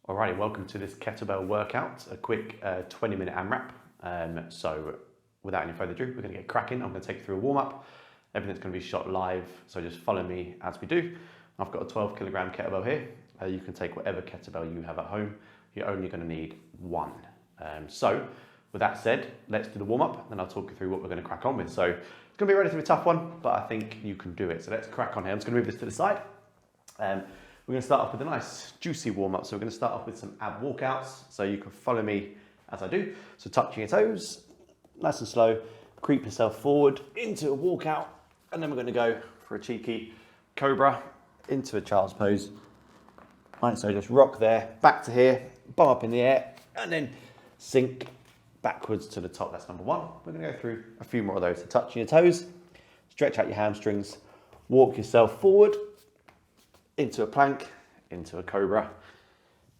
Alrighty, welcome to this kettlebell workout, a quick 20-minute AMRAP. So without any further ado, we're going to get cracking. I'm going to take you through a warm-up. Everything's going to be shot live, so just follow me as we do. I've got a 12-kilogram kettlebell here. You can take whatever kettlebell you have at home. You're only going to need one. So with that said, let's do the warm-up, then I'll talk you through what we're going to crack on with. So it's going to be a relatively tough one, but I think you can do it. So let's crack on here. I'm just going to move this to the side. We're going to start off with a nice juicy warm-up. So we're going to start off with some ab walkouts. So you can follow me as I do. So touching your toes, nice and slow, creep yourself forward into a walkout. And then we're going to go for a cheeky cobra into a child's pose. Right, so just rock there, back to here, bum up in the air, and then sink backwards to the top. That's number one. We're going to go through a few more of those. So touching your toes, stretch out your hamstrings, walk yourself forward, into a plank, into a cobra,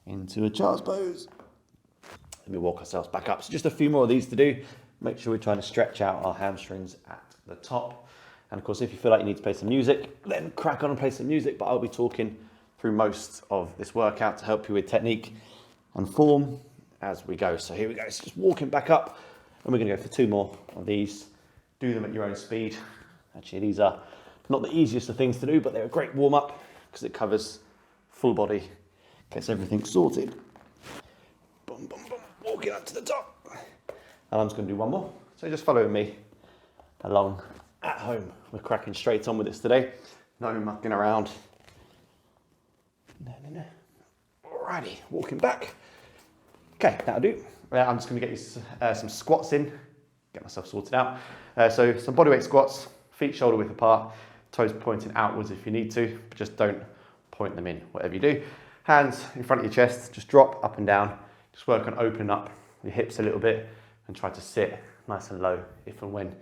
into a child's pose. Let me walk ourselves back up. So just a few more of these to do. Make sure we're trying to stretch out our hamstrings at the top. And of course, if you feel like you need to play some music, then crack on and play some music. But I'll be talking through most of this workout to help you with technique and form as we go. So here we go. So just walking back up, and we're going to go for two more of these. Do them at your own speed. Actually, these are not the easiest of things to do, but they're a great warm-up, because it covers full body, gets everything sorted. Boom, boom, boom, walking up to the top. And I'm just going to do one more. So just follow me along at home. We're cracking straight on with this today. No mucking around. No. Alrighty, walking back. Okay, that'll do. I'm just going to get you some squats in, get myself sorted out. So some bodyweight squats, feet shoulder width apart. Toes pointing outwards if you need to, but just don't point them in, whatever you do. Hands in front of your chest, just drop up and down. Just work on opening up your hips a little bit and try to sit nice and low if and when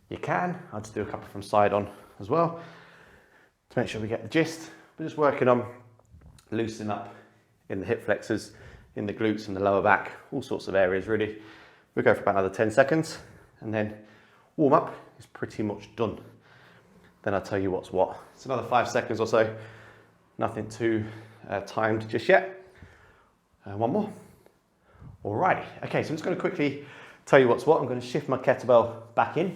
you can. I'll just do a couple from side on as well to make sure we get the gist. We're just working on loosening up in the hip flexors, in the glutes and the lower back, all sorts of areas really. We'll go for about another 10 seconds and then warm up is pretty much done. Then I'll tell you what's what. It's another 5 seconds or so. Nothing too timed just yet. One more. Alrighty. Okay, so I'm just going to quickly tell you what's what. I'm going to shift my kettlebell back in.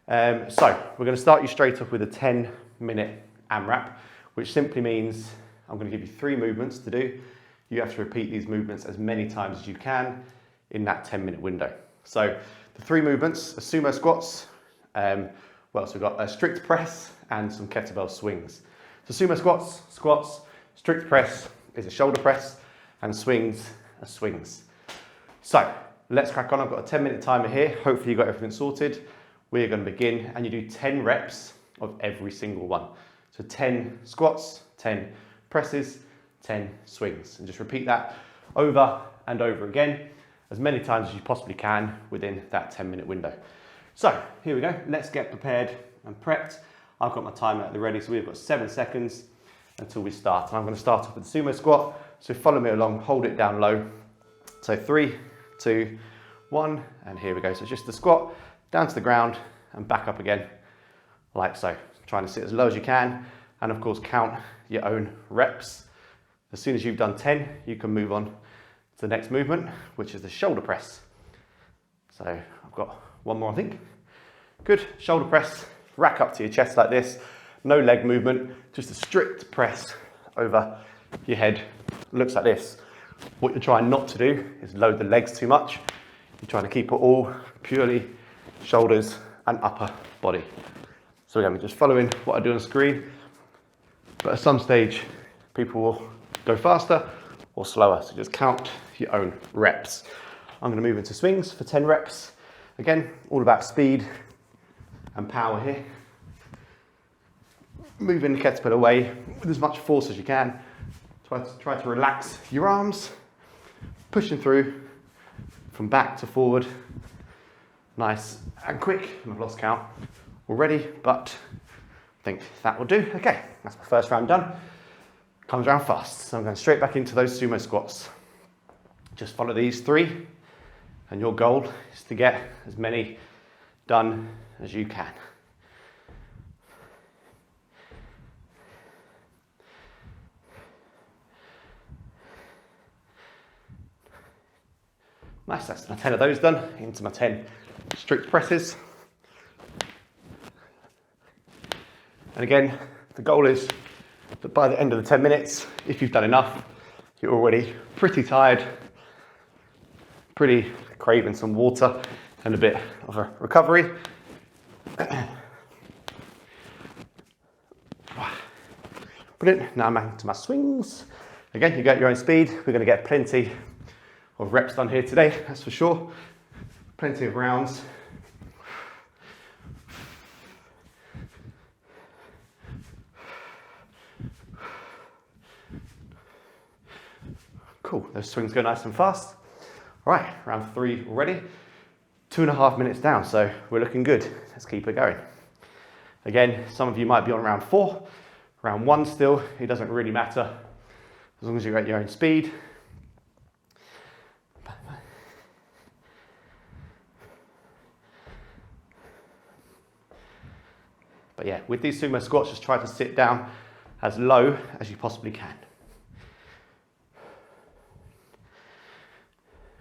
So we're going to start you straight off with a 10-minute AMRAP, which simply means I'm going to give you 3 movements to do. You have to repeat these movements as many times as you can in that 10-minute window. So the 3 movements are sumo squats. So we've got a strict press and some kettlebell swings. So sumo squats, strict press is a shoulder press, and swings are swings. So let's crack on. I've got a 10-minute timer here. Hopefully you got everything sorted. We're going to begin, and you do 10 reps of every single one. So 10 squats, 10 presses, 10 swings, and just repeat that over and over again as many times as you possibly can within that 10-minute window. So here we go, let's get prepared and prepped. I've got my timer at the ready, so we've got 7 seconds until we start. And I'm gonna start off with the sumo squat, so follow me along, hold it down low. So 3, 2, 1, and here we go. So just the squat, down to the ground and back up again, like so. Trying to sit as low as you can, and of course count your own reps. As soon as you've done 10, you can move on to the next movement, which is the shoulder press. So I've got one more, I think. Good, shoulder press, rack up to your chest like this. No leg movement, just a strict press over your head. Looks like this. What you're trying not to do is load the legs too much. You're trying to keep it all purely shoulders and upper body. So again, we're just following what I do on screen, but at some stage, people will go faster or slower. So just count your own reps. I'm gonna move into swings for 10 reps. Again, all about speed and power here. Moving the kettlebell away with as much force as you can. Try to relax your arms, pushing through from back to forward. Nice and quick. I've lost count already, but I think that will do. Okay, that's my first round done. Comes around fast, so I'm going straight back into those sumo squats. Just follow these 3. And your goal is to get as many done as you can. Nice, that's my 10 of those done. Into my 10 strict presses. And again, the goal is that by the end of the 10 minutes, if you've done enough, you're already pretty tired, pretty craving some water and a bit of a recovery. Brilliant, now I'm back to my swings. Again, you get your own speed. We're gonna get plenty of reps done here today, that's for sure. Plenty of rounds. Cool, those swings go nice and fast. All right, round 3 already. 2.5 minutes down, so we're looking good. Let's keep it going. Again, some of you might be on round 4. Round 1 still, it doesn't really matter as long as you're at your own speed. But yeah, with these sumo squats, just try to sit down as low as you possibly can.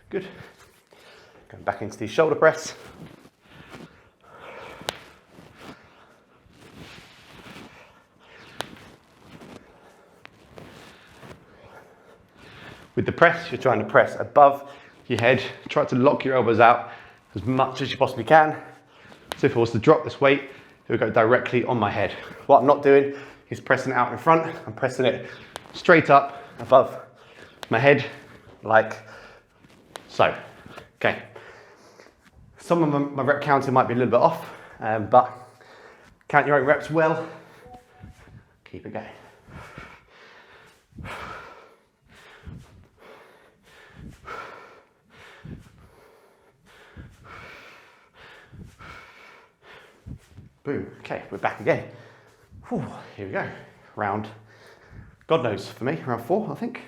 Good. Going back into these shoulder press. With the press, you're trying to press above your head. Try to lock your elbows out as much as you possibly can. So if I was to drop this weight, it would go directly on my head. What I'm not doing is pressing it out in front. I'm pressing it straight up above my head, like so. Okay. Some of my rep counting might be a little bit off, but count your own reps well. Keep it going. Boom. Okay, we're back again. Whew, here we go. Round, God knows for me, round 4, I think.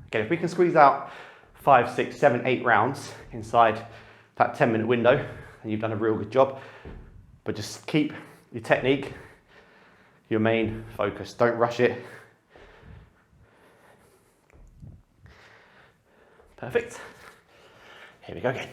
Again, if we can squeeze out 5, 6, 7, 8 rounds inside that 10-minute window, then you've done a real good job. But just keep your technique, your main focus. Don't rush it. Perfect. Here we go again.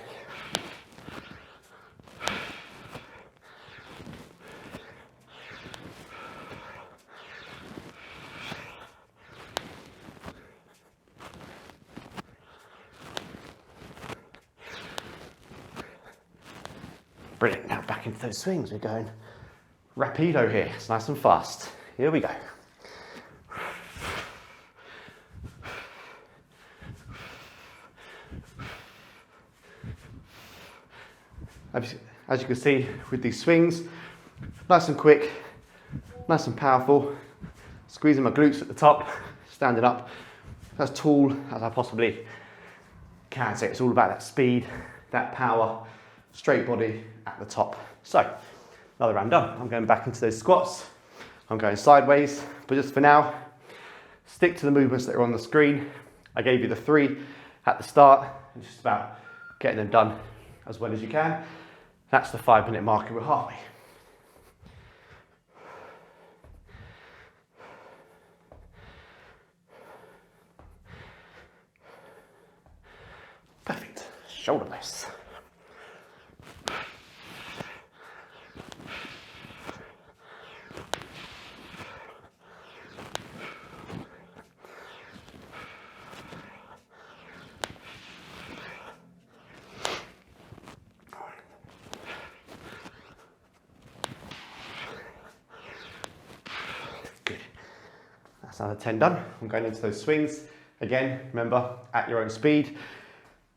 Brilliant, now back into those swings. We're going rapido here. It's nice and fast. Here we go. As you can see with these swings, nice and quick, nice and powerful. Squeezing my glutes at the top, standing up as tall as I possibly can. So it's all about that speed, that power, straight body at the top. So, another round done. I'm going back into those squats. I'm going sideways, but just for now, stick to the movements that are on the screen. I gave you the 3 at the start. It's just about getting them done as well as you can. That's the 5-minute marker. We're halfway. Perfect. Shoulder press. That's another 10 done. I'm going into those swings. Again, remember, at your own speed.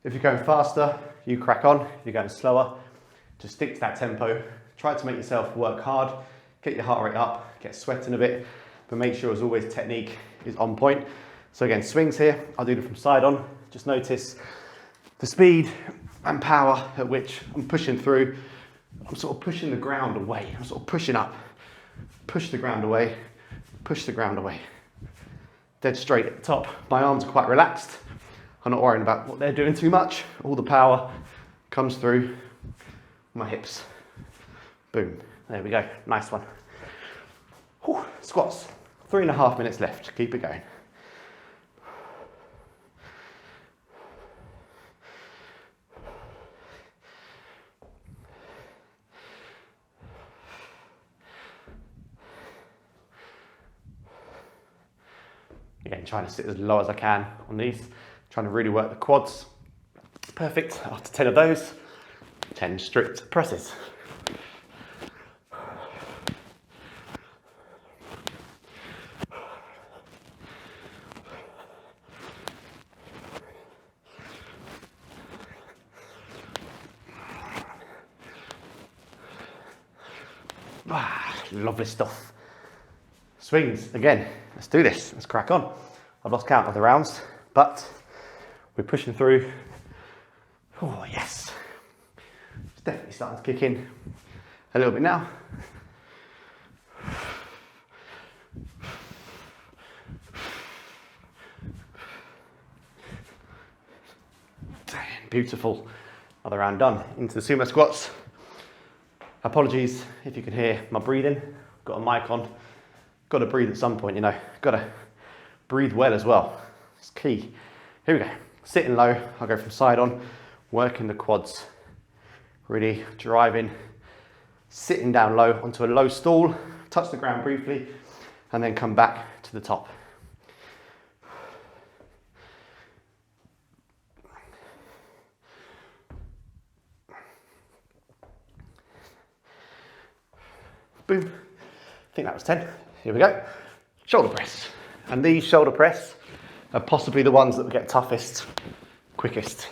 If you're going faster, you crack on. If you're going slower, just stick to that tempo. Try to make yourself work hard, get your heart rate up, get sweating a bit, but make sure as always technique is on point. So again, swings here, I'll do them from side on. Just notice the speed and power at which I'm pushing through. I'm sort of pushing the ground away. I'm sort of pushing up, push the ground away, push the ground away. Dead straight at the top. My arms are quite relaxed. I'm not worrying about what they're doing too much. All the power comes through my hips. Boom. There we go. Nice one. Whew. Squats. 3.5 minutes left. Keep it going. Again, trying to sit as low as I can on these, trying to really work the quads. Perfect. After 10 of those, 10 strict presses. Lovely stuff. Swings, again, let's do this, let's crack on. I've lost count of the rounds, but we're pushing through. Oh yes, it's definitely starting to kick in a little bit now. Beautiful, another round done. Into the sumo squats. Apologies if you can hear my breathing. Got a mic on. Got to breathe at some point, you know. Got to breathe well as well. It's key. Here we go. Sitting low. I'll go from side on, working the quads. Really driving, sitting down low onto a low stool, touch the ground briefly, and then come back to the top. Boom. I think that was 10. Here we go. Shoulder press. And these shoulder press are possibly the ones that will get toughest, quickest.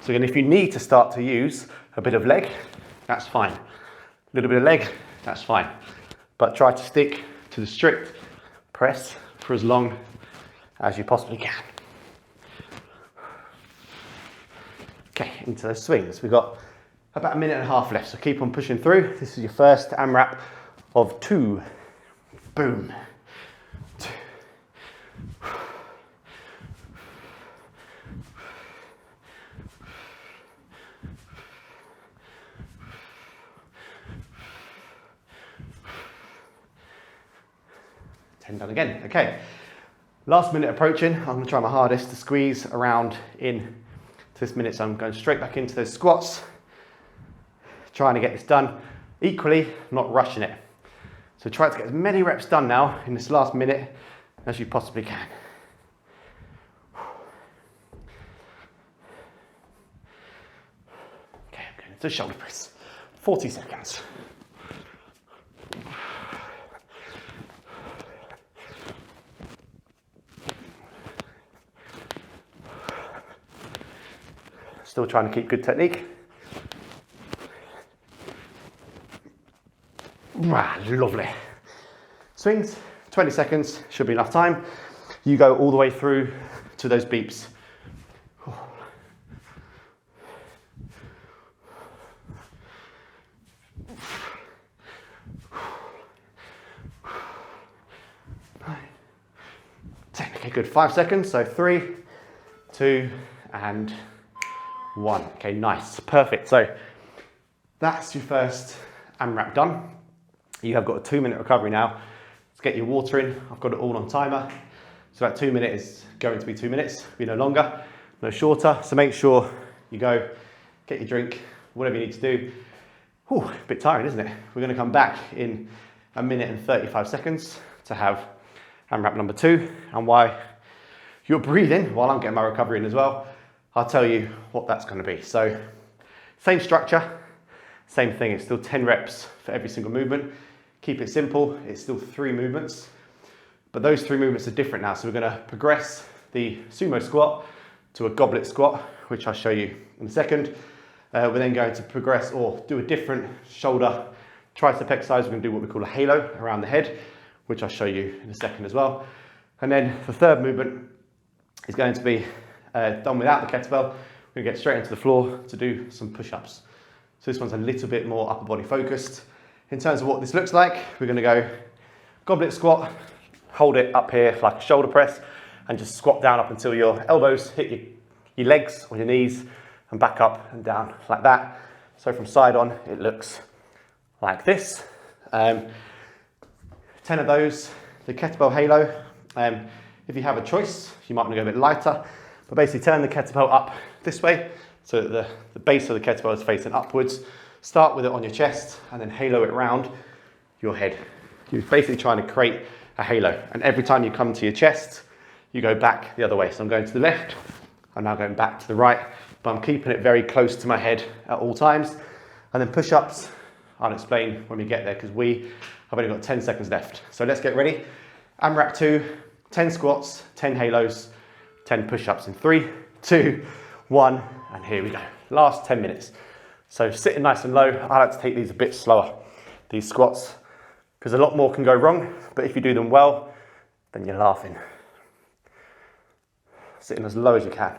So again, if you need to start to use a bit of leg, that's fine. A little bit of leg, that's fine. But try to stick to the strict press for as long as you possibly can. Okay, into those swings. We've got about 1.5 minutes left, so keep on pushing through. This is your first AMRAP of 2. Boom. 2. Done again. Okay, last minute approaching. I'm going to try my hardest to squeeze around in to this minute, so I'm going straight back into those squats, trying to get this done equally, not rushing it. So try to get as many reps done now in this last minute as you possibly can. Okay, I'm going into shoulder press. 40 seconds. Still trying to keep good technique. Lovely. Swings, 20 seconds, should be enough time. You go all the way through to those beeps. Okay, good, 5 seconds, so 3, 2, and 1. Okay, nice, perfect. So that's your first AMRAP done. You have got a 2-minute recovery now. Let's get your water in. I've got it all on timer. So that 2 minutes is going to be 2 minutes, be no longer, no shorter. So make sure you go, get your drink, whatever you need to do. Whew, a bit tiring, isn't it? We're gonna come back in 1 minute and 35 seconds to have AMRAP number 2. And while you're breathing, while I'm getting my recovery in as well, I'll tell you what that's gonna be. So same structure, same thing. It's still 10 reps for every single movement. Keep it simple. It's still 3 movements, but those 3 movements are different now. So we're gonna progress the sumo squat to a goblet squat, which I'll show you in a second. We're then going to progress or do a different shoulder tricep exercise. We're gonna do what we call a halo around the head, which I'll show you in a second as well. And then the third movement is going to be done without the kettlebell. We're gonna get straight into the floor to do some push-ups. So this one's a little bit more upper body focused. In terms of what this looks like, we're gonna go goblet squat, hold it up here like a shoulder press, and just squat down up until your elbows hit your legs or your knees, and back up and down like that. So from side on, it looks like this. 10 of those, the kettlebell halo. If you have a choice, you might want to go a bit lighter, but basically turn the kettlebell up this way so that the base of the kettlebell is facing upwards. Start with it on your chest and then halo it around your head. You're basically trying to create a halo. And every time you come to your chest, you go back the other way. So I'm going to the left, I'm now going back to the right, but I'm keeping it very close to my head at all times. And then push-ups, I'll explain when we get there because I've only got 10 seconds left. So let's get ready. AMRAP 2, 10 squats, 10 halos, 10 push-ups in 3, 2, 1, and here we go. Last 10 minutes. So sitting nice and low, I like to take these a bit slower, these squats, because a lot more can go wrong, but if you do them well, then you're laughing. Sitting as low as you can.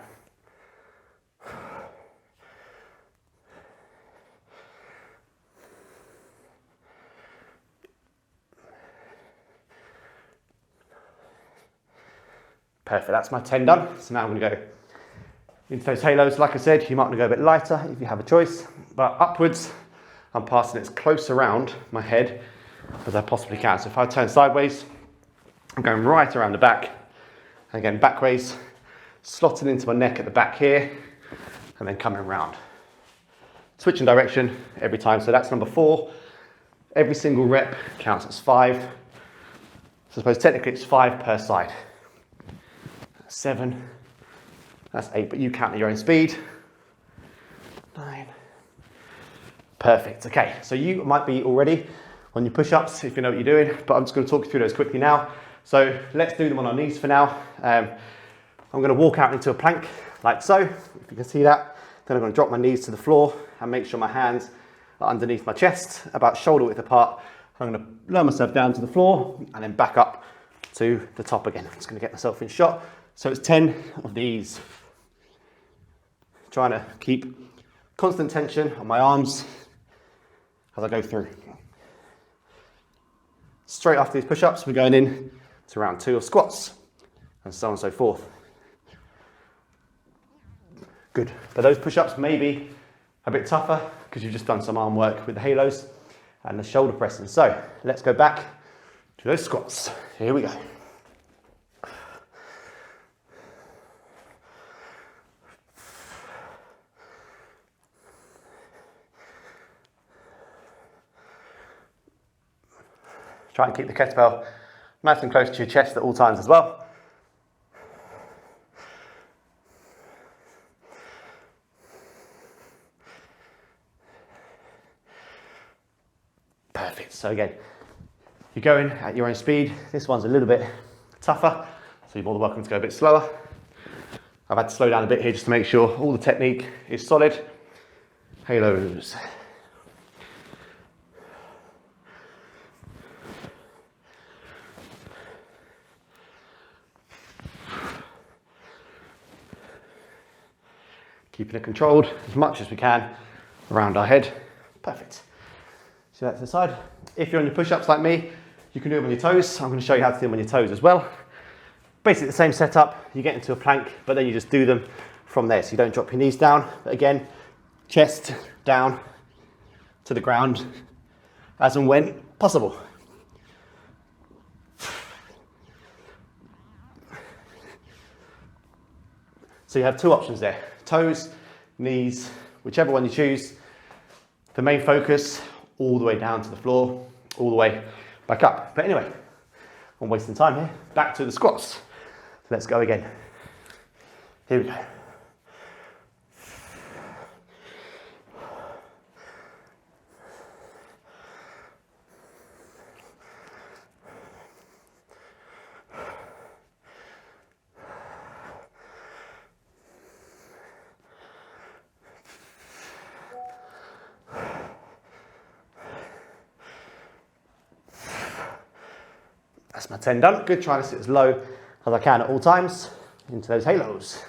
Perfect, that's my 10 done. So now I'm gonna go into those halos. Like I said, you might want to go a bit lighter if you have a choice, but upwards, I'm passing it as close around my head as I possibly can. So if I turn sideways, I'm going right around the back, and again, back ways, slotting into my neck at the back here, and then coming around. Switching direction every time, so that's number 4. Every single rep counts as 5. So I suppose technically it's 5 per side. 7, that's 8, but you count at your own speed. 9, perfect. Okay, so you might be already on your push-ups if you know what you're doing, but I'm just going to talk you through those quickly now. So let's do them on our knees for now. I'm going to walk out into a plank like so, if you can see that. Then I'm going to drop my knees to the floor and make sure my hands are underneath my chest, about shoulder width apart. I'm going to lower myself down to the floor and then back up to the top again. I'm just going to get myself in shot. So it's 10 of these. Trying to keep constant tension on my arms as I go through. Straight after these push-ups, we're going in to round 2 of squats, and so on and so forth. Good. But those push-ups may be a bit tougher because you've just done some arm work with the halos and the shoulder pressing. So let's go back to those squats. Here we go. Try and keep the kettlebell nice and close to your chest at all times as well. Perfect. So again, you're going at your own speed. This one's a little bit tougher, so you're more than welcome to go a bit slower. I've had to slow down a bit here just to make sure all the technique is solid. Halos. Keeping it controlled as much as we can around our head. Perfect. So that's the side. If you're on your push-ups like me, you can do them on your toes. I'm going to show you how to do them on your toes as well. Basically the same setup. You get into a plank, but then you just do them from there. So you don't drop your knees down. But again, chest down to the ground as and when possible. So you have 2 options there. Toes, knees, whichever one you choose. The main focus, all the way down to the floor, all the way back up. But anyway, I'm wasting time here. Back to the squats. Let's go again. Here we go. That's my 10 done. Good, trying to sit as low as I can at all times into those halos.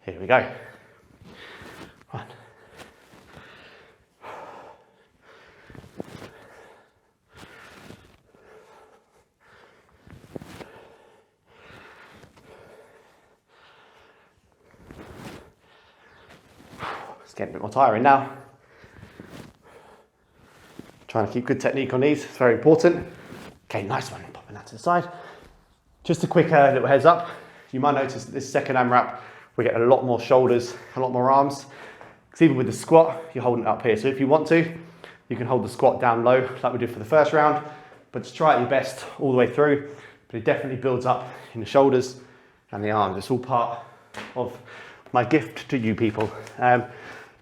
Here we go. 1. It's getting a bit more tiring now. Trying to keep good technique on these, it's very important. Okay, nice one, popping that to the side. Just a quick little heads up. You might notice that this second AMRAP, we get a lot more shoulders, a lot more arms. Because even with the squat, you're holding it up here. So if you want to, you can hold the squat down low like we did for the first round, but just try it your best all the way through. but it definitely builds up in the shoulders and the arms. It's all part of my gift to you people.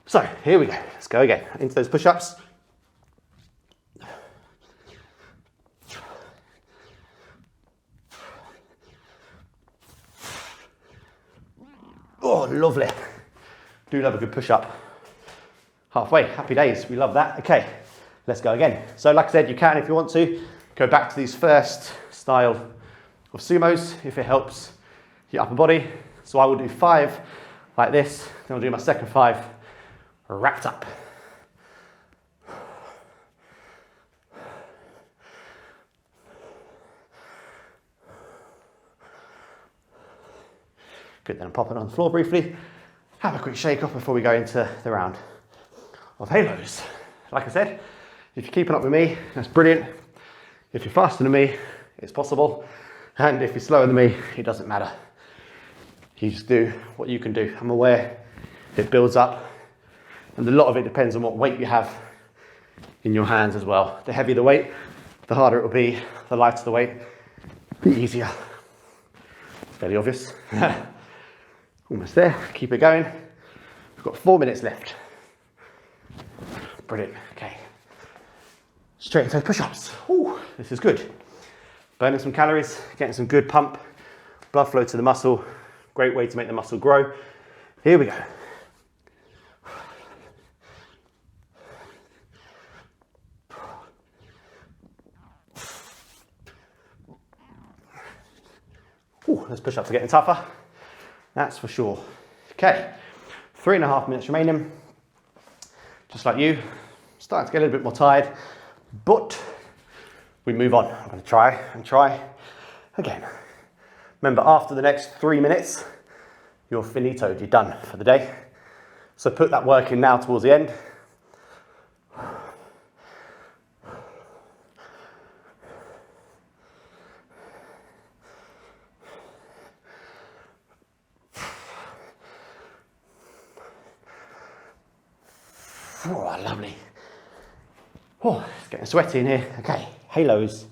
So here we go, let's go again, into those push-ups. Oh, lovely. Do love a good push-up. Halfway, happy days, we love that. Okay, let's go again. So like I said, you can, if you want to, go back to these first style of sumos, if it helps your upper body. So I will do 5 like this, then I'll do my second 5 wrapped up. Good, then I'm popping on the floor briefly. Have a quick shake off before we go into the round of halos. Like I said, if you're keeping up with me, that's brilliant. If you're faster than me, it's possible. And if you're slower than me, it doesn't matter. You just do what you can do. I'm aware it builds up, and a lot of it depends on what weight you have in your hands as well. The heavier the weight, the harder it will be. The lighter the weight, the easier. Fairly obvious. Almost there, keep it going. We've got 4 minutes left. Brilliant, okay. Straight into push-ups. Ooh, this is good. Burning some calories, getting some good pump, blood flow to the muscle. Great way to make the muscle grow. Here we go. Ooh, those push-ups are getting tougher. That's for sure. Okay, 3.5 minutes remaining. Just like you, starting to get a little bit more tired, but we move on. I'm going to try and try again. Remember, after the next 3 minutes, you're finitoed, you're done for the day. So put that work in now towards the end. Oh, lovely. Oh, it's getting sweaty in here. Okay, halos.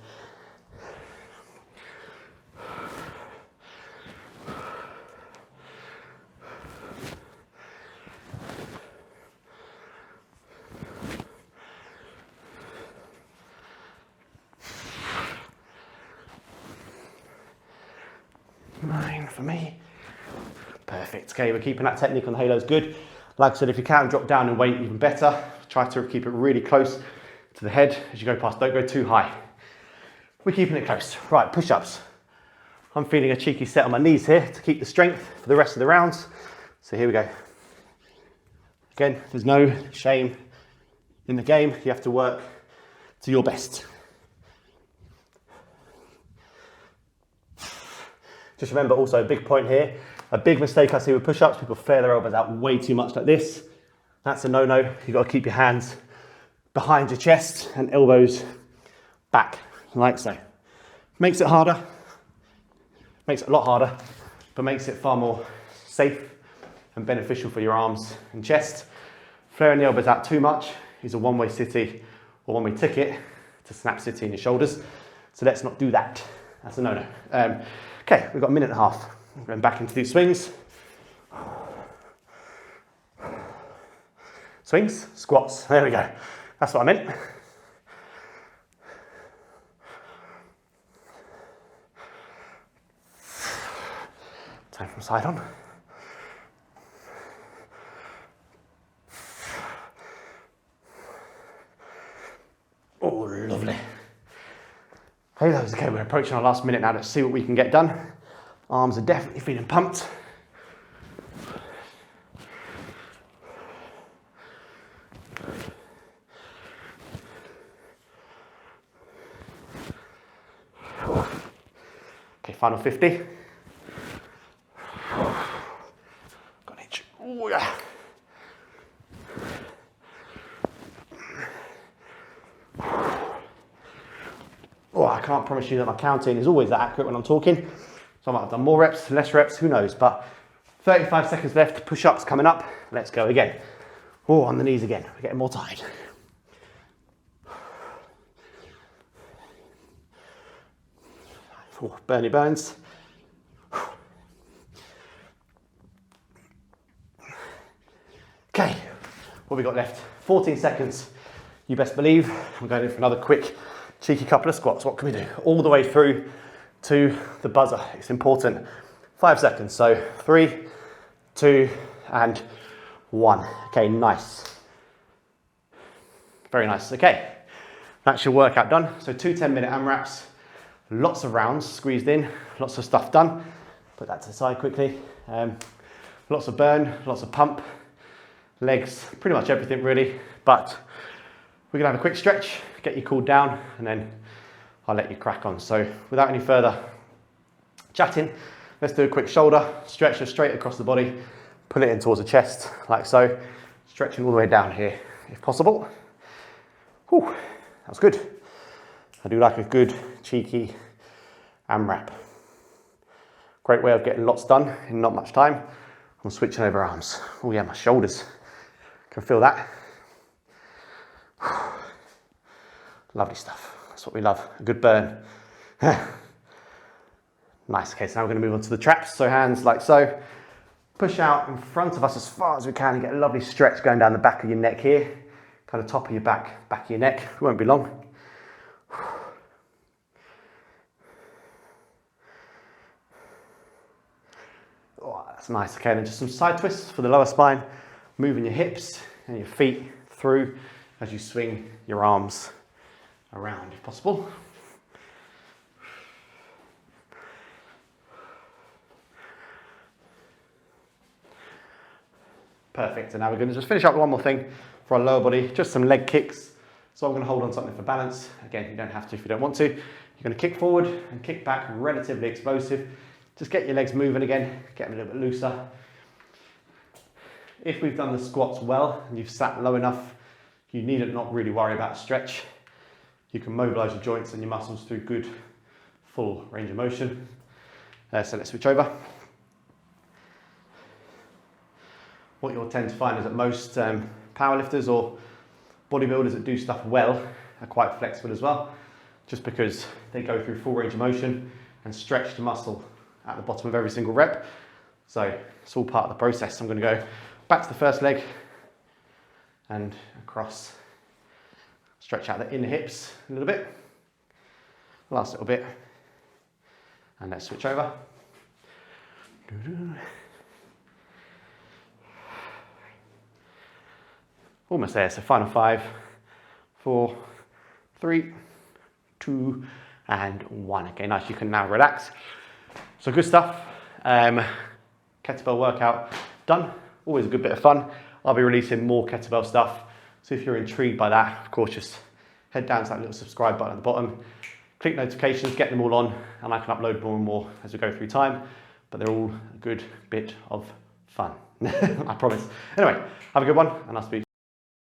Nine for me. Perfect. Okay, we're keeping that technique on the halos good. Like I said, if you can drop down in weight, even better. Try to keep it really close to the head as you go past. Don't go too high. We're keeping it close. Right, push-ups. I'm feeling a cheeky set on my knees here to keep the strength for the rest of the rounds. So here we go. Again, there's no shame in the game. You have to work to your best. Just remember also a big point here, a big mistake I see with push-ups, people flare their elbows out way too much like this. That's a no-no. You've got to keep your hands behind your chest and elbows back, like so. Makes it harder, makes it a lot harder, but makes it far more safe and beneficial for your arms and chest. Flaring the elbows out too much is a one-way city or one-way ticket to snap city in your shoulders. So let's not do that. That's a no-no. Okay, we've got 1.5 minutes. I'm going back into these swings. Swings, squats, there we go. That's what I meant. Time from side on. Oh, lovely. Halos, okay, we're approaching our last minute now. Let's see what we can get done. Arms are definitely feeling pumped. Okay, final 50. Got an inch. Oh, yeah. Oh, I can't promise you that my counting is always that accurate when I'm talking. So I might have done more reps, less reps, who knows. But 35 seconds left, push-ups coming up. Let's go again. Oh, on the knees again. We're getting more tired. Oh, Bernie Burns. Okay, what we got left? 14 seconds. You best believe I'm going in for another quick, cheeky couple of squats. What can we do? All the way through to the buzzer. It's important. 5 seconds. So 3, 2, and 1. Okay, nice. Very nice. Okay, that's your workout done. So 2 10-minute AMRAPs, lots of rounds squeezed in, lots of stuff done. Put that to the side quickly. Lots of burn, lots of pump, legs, pretty much everything really. But we're gonna have a quick stretch, get you cooled down, and then I'll let you crack on. So without any further chatting, let's do a quick shoulder stretch just straight across the body, pull it in towards the chest like so, stretching all the way down here if possible. Whew, that's good. I do like a good cheeky AMRAP. Great way of getting lots done in not much time. I'm switching over arms. Oh yeah, my shoulders. Can feel that. Lovely stuff. That's what we love, a good burn. Nice, okay, so now we're gonna move on to the traps. So hands like so. Push out in front of us as far as we can and get a lovely stretch going down the back of your neck here. Kind of top of your back of your neck. It won't be long. Oh, that's nice, okay, then just some side twists for the lower spine. Moving your hips and your feet through as you swing your arms around if possible. Perfect, and now we're going to just finish up with one more thing for our lower body, just some leg kicks. So I'm going to hold on to something for balance. Again, you don't have to if you don't want to. You're going to kick forward and kick back, relatively explosive. Just get your legs moving again, get them a little bit looser. If we've done the squats well and you've sat low enough, you need to not really worry about a stretch. You can mobilize your joints and your muscles through good, full range of motion. So let's switch over. What you'll tend to find is that most powerlifters or bodybuilders that do stuff well are quite flexible as well, just because they go through full range of motion and stretch the muscle at the bottom of every single rep. So it's all part of the process. I'm going to go back to the first leg and across. Stretch out the inner hips a little bit. Last little bit. And let's switch over. Almost there, so final 5, 4, 3, 2, and 1. Okay, nice, you can now relax. So good stuff. Kettlebell workout done. Always a good bit of fun. I'll be releasing more kettlebell stuff. So if you're intrigued by that, of course, just head down to that little subscribe button at the bottom, click notifications, get them all on, and I can upload more and more as we go through time. But they're all a good bit of fun. I promise. Anyway, have a good one, and I'll speak to you